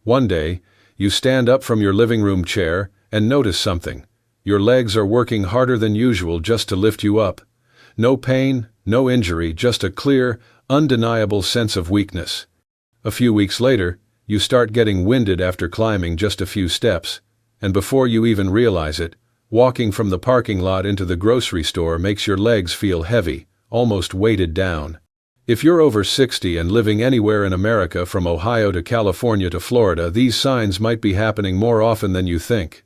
One day, you stand up from your living room chair and notice something. Your legs are working harder than usual just to lift you up. No pain, no injury, just a clear, undeniable sense of weakness. A few weeks later, you start getting winded after climbing just a few steps, and before you even realize it, walking from the parking lot into the grocery store makes your legs feel heavy, almost weighted down. If you're over 60 and living anywhere in America from Ohio to California to Florida, these signs might be happening more often than you think.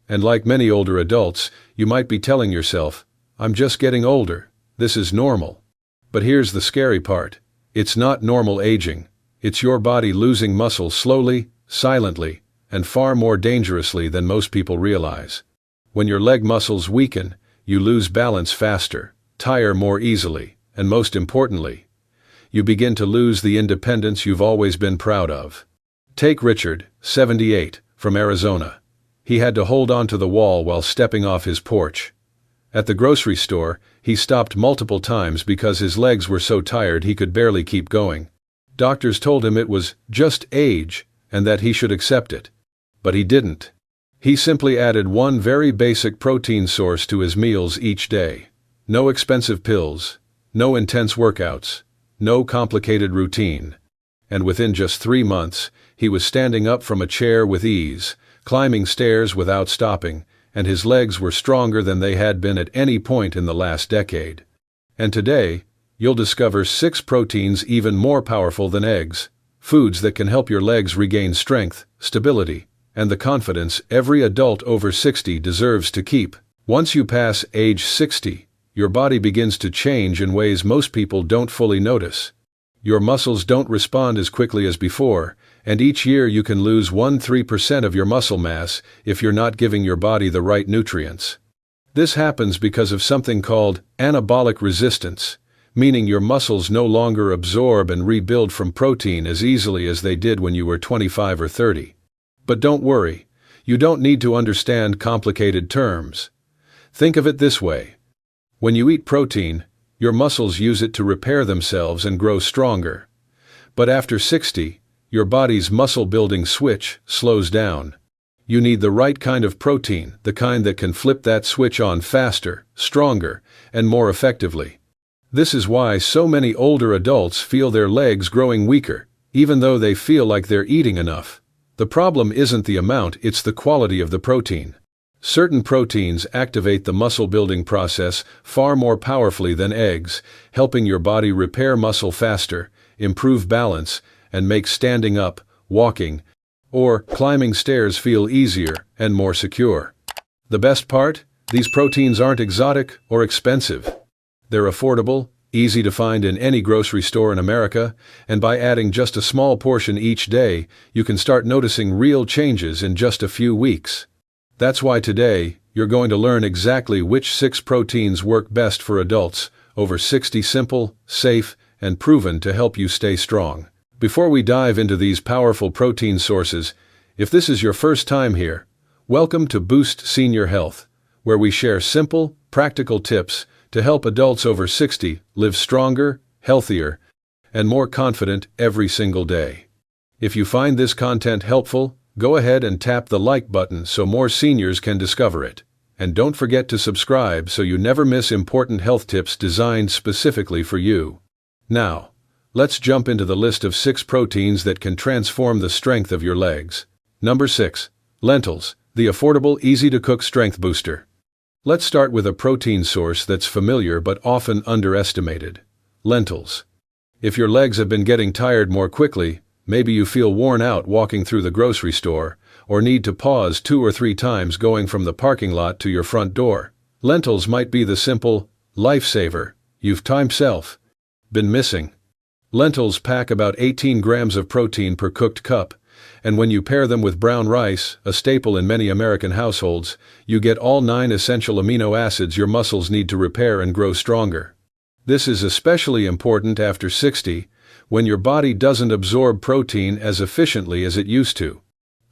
And like many older adults, you might be telling yourself, "I'm just getting older. This is normal." But here's the scary part. It's not normal aging. It's your body losing muscle slowly, silently, and far more dangerously than most people realize. When your leg muscles weaken, you lose balance faster, tire more easily, and most importantly, you begin to lose the independence you've always been proud of. Take Richard, 78, from Arizona. He had to hold onto the wall while stepping off his porch. At the grocery store, he stopped multiple times because his legs were so tired he could barely keep going. Doctors told him it was just age and that he should accept it. But he didn't. He simply added one very basic protein source to his meals each day. No expensive pills, no intense workouts, no complicated routine. And within just 3 months, he was standing up from a chair with ease, climbing stairs without stopping, and his legs were stronger than they had been at any point in the last decade. And today, you'll discover 6 proteins even more powerful than eggs, foods that can help your legs regain strength, stability, and the confidence every adult over 60 deserves to keep. Once you pass age 60, your body begins to change in ways most people don't fully notice. Your muscles don't respond as quickly as before, and each year you can lose 1–3% of your muscle mass if you're not giving your body the right nutrients. This happens because of something called anabolic resistance, meaning your muscles no longer absorb and rebuild from protein as easily as they did when you were 25 or 30. But don't worry, you don't need to understand complicated terms. Think of it this way. When you eat protein, your muscles use it to repair themselves and grow stronger. But after 60, your body's muscle-building switch slows down. You need the right kind of protein, the kind that can flip that switch on faster, stronger, and more effectively. This is why so many older adults feel their legs growing weaker, even though they feel like they're eating enough. The problem isn't the amount, it's the quality of the protein. Certain proteins activate the muscle-building process far more powerfully than eggs, helping your body repair muscle faster, improve balance, and make standing up, walking, or climbing stairs feel easier and more secure. The best part? These proteins aren't exotic or expensive. They're affordable, easy to find in any grocery store in America, and by adding just a small portion each day, you can start noticing real changes in just a few weeks. That's why today, you're going to learn exactly which 6 proteins work best for adults, over 60, simple, safe, and proven to help you stay strong. Before we dive into these powerful protein sources, if this is your first time here, welcome to Boost Senior Health, where we share simple, practical tips to help adults over 60 live stronger, healthier, and more confident every single day. If you find this content helpful, go ahead and tap the like button so more seniors can discover it. And don't forget to subscribe so you never miss important health tips designed specifically for you. Now, let's jump into the list of 6 proteins that can transform the strength of your legs. Number 6. Lentils, the affordable, easy-to-cook strength booster. Let's start with a protein source that's familiar but often underestimated. Lentils. If your legs have been getting tired more quickly, maybe you feel worn out walking through the grocery store, or need to pause 2 or 3 times going from the parking lot to your front door. Lentils might be the simple lifesaver you've been missing. Lentils pack about 18 grams of protein per cooked cup, and when you pair them with brown rice, a staple in many American households, you get all 9 essential amino acids your muscles need to repair and grow stronger. This is especially important after 60, when your body doesn't absorb protein as efficiently as it used to.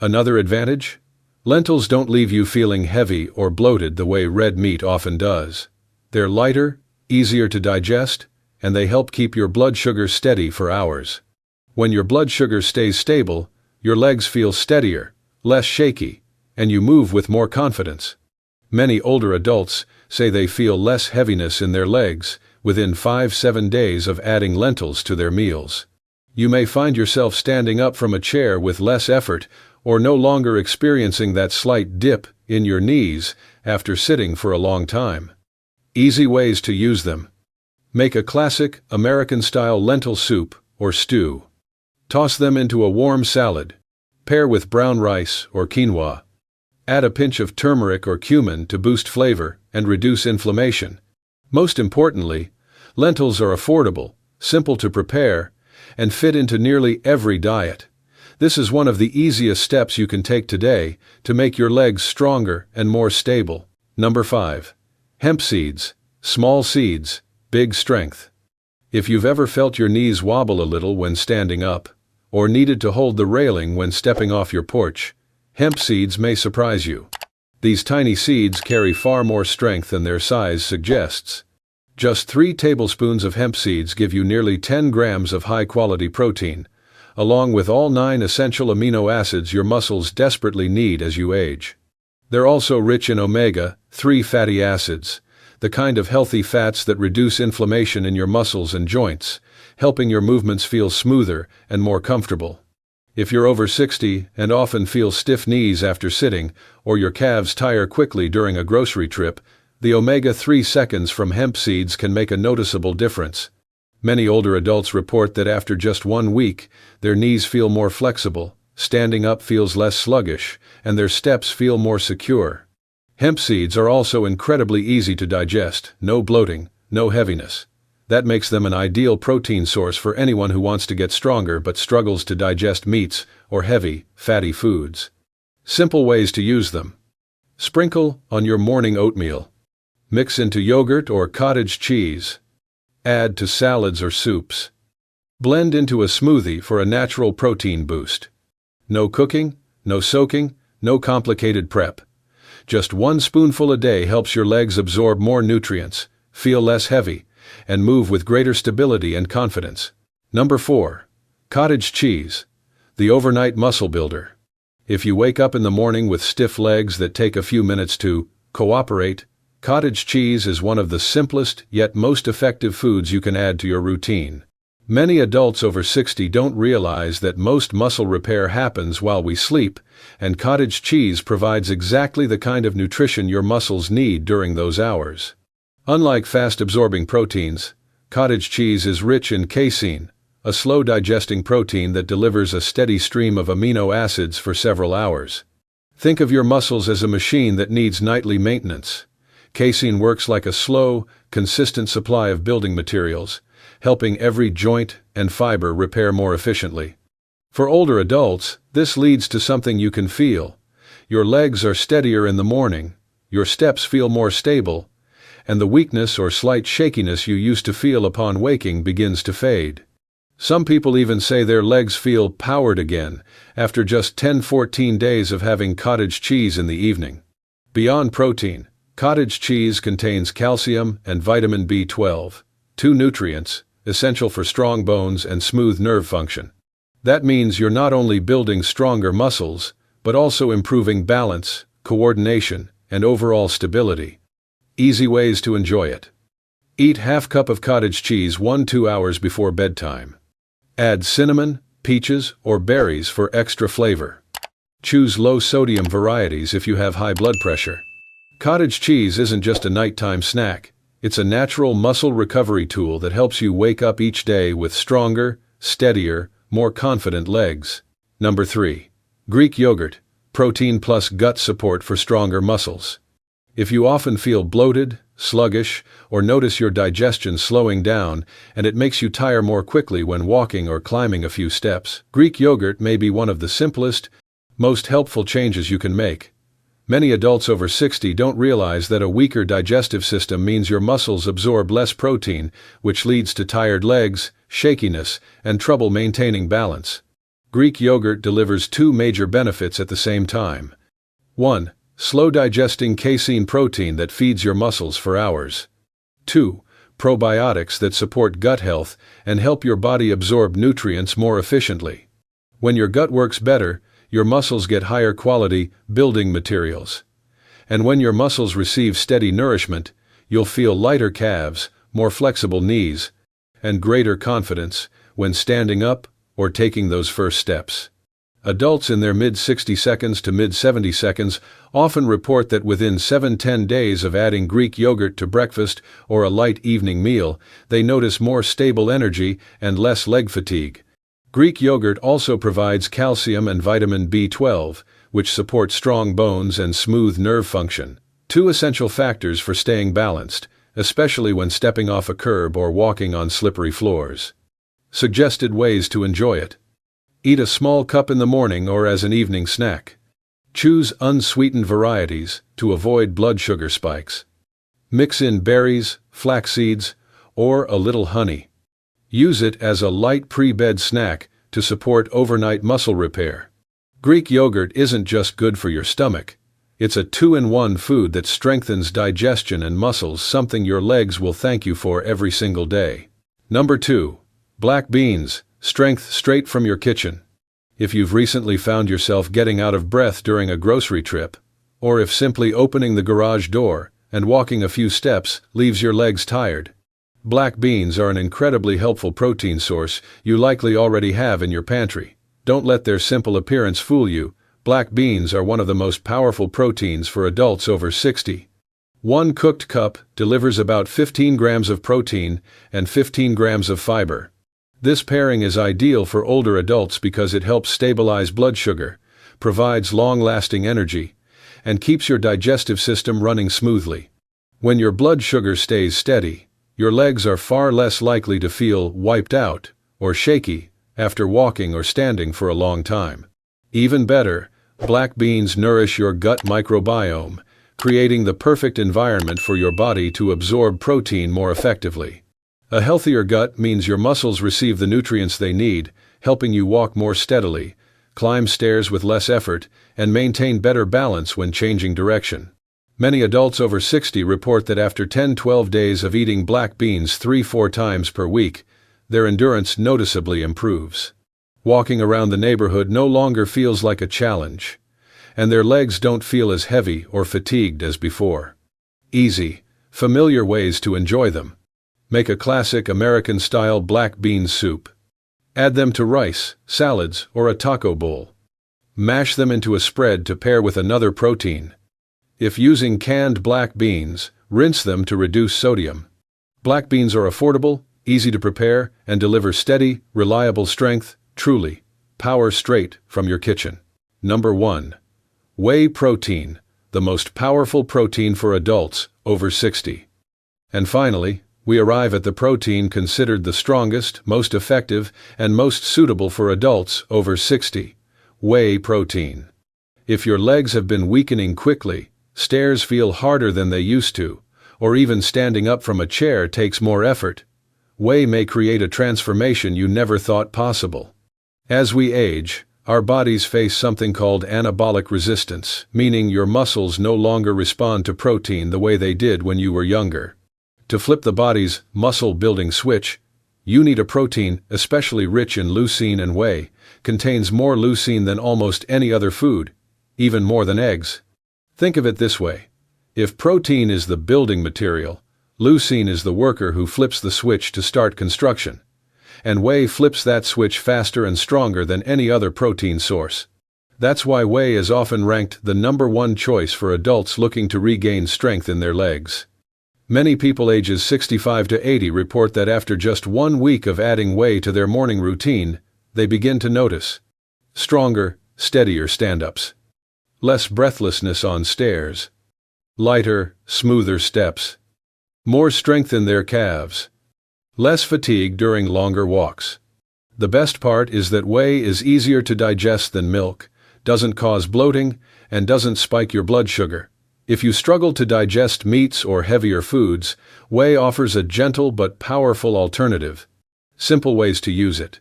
Another advantage? Lentils don't leave you feeling heavy or bloated the way red meat often does. They're lighter, easier to digest, and they help keep your blood sugar steady for hours. When your blood sugar stays stable, Your legs feel steadier, less shaky, and you move with more confidence. Many older adults say they feel less heaviness in their legs within 5-7 days of adding lentils to their meals. You may find yourself standing up from a chair with less effort or no longer experiencing that slight dip in your knees after sitting for a long time. Easy ways to use them. Make a classic American-style lentil soup or stew. Toss them into a warm salad. Pair with brown rice or quinoa. Add a pinch of turmeric or cumin to boost flavor and reduce inflammation. Most importantly, lentils are affordable, simple to prepare, and fit into nearly every diet. This is one of the easiest steps you can take today to make your legs stronger and more stable. Number 5. Hemp seeds. Small seeds, big strength. If you've ever felt your knees wobble a little when standing up, or needed to hold the railing when stepping off your porch, hemp seeds may surprise you. These tiny seeds carry far more strength than their size suggests. Just 3 tablespoons of hemp seeds give you nearly 10 grams of high-quality protein, along with all 9 essential amino acids your muscles desperately need as you age. They're also rich in omega-3 fatty acids, the kind of healthy fats that reduce inflammation in your muscles and joints, helping your movements feel smoother and more comfortable. If you're over 60 and often feel stiff knees after sitting, or your calves tire quickly during a grocery trip, the omega-3 seconds from hemp seeds can make a noticeable difference. Many older adults report that after just 1 week, their knees feel more flexible, standing up feels less sluggish, and their steps feel more secure. Hemp seeds are also incredibly easy to digest, no bloating, no heaviness. That makes them an ideal protein source for anyone who wants to get stronger but struggles to digest meats or heavy, fatty foods. Simple ways to use them. Sprinkle on your morning oatmeal. Mix into yogurt or cottage cheese. Add to salads or soups. Blend into a smoothie for a natural protein boost. No cooking, no soaking, no complicated prep. Just 1 spoonful a day helps your legs absorb more nutrients, feel less heavy, and move with greater stability and confidence. Number 4. Cottage cheese, the overnight muscle builder. If you wake up in the morning with stiff legs that take a few minutes to cooperate, cottage cheese is one of the simplest yet most effective foods you can add to your routine. Many adults over 60 don't realize that most muscle repair happens while we sleep, and cottage cheese provides exactly the kind of nutrition your muscles need during those hours. Unlike fast-absorbing proteins, cottage cheese is rich in casein, a slow-digesting protein that delivers a steady stream of amino acids for several hours. Think of your muscles as a machine that needs nightly maintenance. Casein works like a slow, consistent supply of building materials, helping every joint and fiber repair more efficiently. For older adults, this leads to something you can feel. Your legs are steadier in the morning, your steps feel more stable, and the weakness or slight shakiness you used to feel upon waking begins to fade. Some people even say their legs feel powered again after just 10-14 days of having cottage cheese in the evening. Beyond protein, cottage cheese contains calcium and vitamin B12, 2 nutrients essential for strong bones and smooth nerve function. That means you're not only building stronger muscles, but also improving balance, coordination, and overall stability. Easy ways to enjoy it. Eat half cup of cottage cheese 1-2 hours before bedtime. Add cinnamon, peaches, or berries for extra flavor. Choose low-sodium varieties if you have high blood pressure. Cottage cheese isn't just a nighttime snack. It's a natural muscle recovery tool that helps you wake up each day with stronger, steadier, more confident legs. Number 3. Greek yogurt, protein plus gut support for stronger muscles. If you often feel bloated, sluggish, or notice your digestion slowing down and it makes you tire more quickly when walking or climbing a few steps, Greek yogurt may be one of the simplest, most helpful changes you can make. Many adults over 60 don't realize that a weaker digestive system means your muscles absorb less protein, which leads to tired legs, shakiness, and trouble maintaining balance. Greek yogurt delivers 2 major benefits at the same time. 1. Slow-digesting casein protein that feeds your muscles for hours. 2. Probiotics that support gut health and help your body absorb nutrients more efficiently. When your gut works better, your muscles get higher quality building materials. And when your muscles receive steady nourishment, you'll feel lighter calves, more flexible knees, and greater confidence when standing up or taking those first steps. Adults in their mid-60 seconds to mid-70 seconds often report that within 7-10 days of adding Greek yogurt to breakfast or a light evening meal, they notice more stable energy and less leg fatigue. Greek yogurt also provides calcium and vitamin B12, which support strong bones and smooth nerve function, two essential factors for staying balanced, especially when stepping off a curb or walking on slippery floors. Suggested ways to enjoy it. Eat a small cup in the morning or as an evening snack. Choose unsweetened varieties to avoid blood sugar spikes. Mix in berries, flax seeds, or a little honey. Use it as a light pre-bed snack to support overnight muscle repair. Greek yogurt isn't just good for your stomach. It's a 2-in-1 food that strengthens digestion and muscles, something your legs will thank you for every single day. Number 2. Black beans, strength straight from your kitchen. If you've recently found yourself getting out of breath during a grocery trip, or if simply opening the garage door and walking a few steps leaves your legs tired, black beans are an incredibly helpful protein source you likely already have in your pantry. Don't let their simple appearance fool you. Black beans are one of the most powerful proteins for adults over 60. One cooked cup delivers about 15 grams of protein and 15 grams of fiber. This pairing is ideal for older adults because it helps stabilize blood sugar, provides long-lasting energy, and keeps your digestive system running smoothly. When your blood sugar stays steady, your legs are far less likely to feel wiped out or shaky after walking or standing for a long time. Even better, black beans nourish your gut microbiome, creating the perfect environment for your body to absorb protein more effectively. A healthier gut means your muscles receive the nutrients they need, helping you walk more steadily, climb stairs with less effort, and maintain better balance when changing direction. Many adults over 60 report that after 10-12 days of eating black beans 3-4 times per week, their endurance noticeably improves. Walking around the neighborhood no longer feels like a challenge, and their legs don't feel as heavy or fatigued as before. Easy, familiar ways to enjoy them. Make a classic American-style black bean soup. Add them to rice, salads, or a taco bowl. Mash them into a spread to pair with another protein. If using canned black beans, rinse them to reduce sodium. Black beans are affordable, easy to prepare, and deliver steady, reliable strength, truly, power straight from your kitchen. Number 1. Whey protein, the most powerful protein for adults over 60. And finally, we arrive at the protein considered the strongest, most effective, and most suitable for adults over 60, whey protein. If your legs have been weakening quickly, stairs feel harder than they used to, or even standing up from a chair takes more effort, whey may create a transformation you never thought possible. As we age, our bodies face something called anabolic resistance, meaning your muscles no longer respond to protein the way they did when you were younger. To flip the body's muscle-building switch, you need a protein, especially rich in leucine, and whey contains more leucine than almost any other food, even more than eggs. Think of it this way. If protein is the building material, leucine is the worker who flips the switch to start construction, and whey flips that switch faster and stronger than any other protein source. That's why whey is often ranked the number 1 choice for adults looking to regain strength in their legs. Many people ages 65 to 80 report that after just 1 week of adding whey to their morning routine, they begin to notice stronger, steadier stand-ups, less breathlessness on stairs, lighter, smoother steps, more strength in their calves, less fatigue during longer walks. The best part is that whey is easier to digest than milk, doesn't cause bloating, and doesn't spike your blood sugar. If you struggle to digest meats or heavier foods, whey offers a gentle but powerful alternative. Simple ways to use it.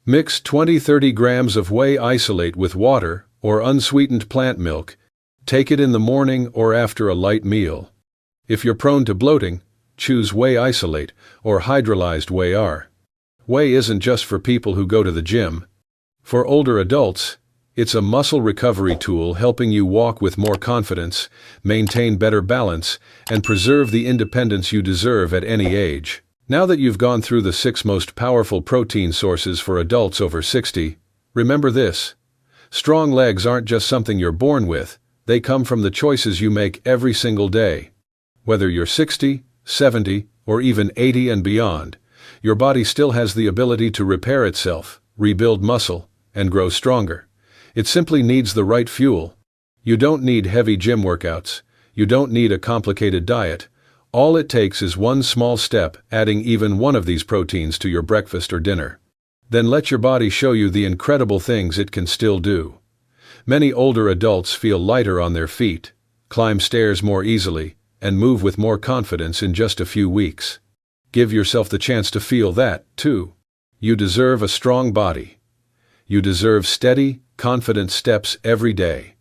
Mix 20-30 grams of whey isolate with water or unsweetened plant milk. Take it in the morning or after a light meal. If you're prone to bloating, choose whey isolate or hydrolyzed whey R. Whey isn't just for people who go to the gym. For older adults, it's a muscle recovery tool helping you walk with more confidence, maintain better balance, and preserve the independence you deserve at any age. Now that you've gone through the 6 most powerful protein sources for adults over 60, remember this: strong legs aren't just something you're born with, they come from the choices you make every single day. Whether you're 60, 70, or even 80 and beyond, your body still has the ability to repair itself, rebuild muscle, and grow stronger. It simply needs the right fuel. You don't need heavy gym workouts. You don't need a complicated diet. All it takes is one small step, adding even one of these proteins to your breakfast or dinner. Then let your body show you the incredible things it can still do. Many older adults feel lighter on their feet, climb stairs more easily, and move with more confidence in just a few weeks. Give yourself the chance to feel that, too. You deserve a strong body. You deserve steady, confident steps every day.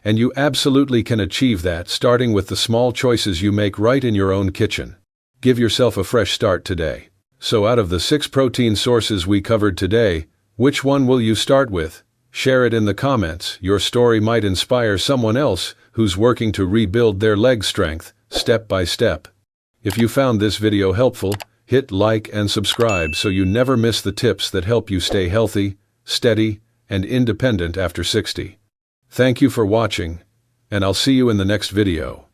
And you absolutely can achieve that starting with the small choices you make right in your own kitchen. Give yourself a fresh start today. So out of the 6 protein sources we covered today, which one will you start with? Share it in the comments. Your story might inspire someone else who's working to rebuild their leg strength, step by step. If you found this video helpful, hit like and subscribe so you never miss the tips that help you stay healthy, steady, and independent after 60. Thank you for watching, and I'll see you in the next video.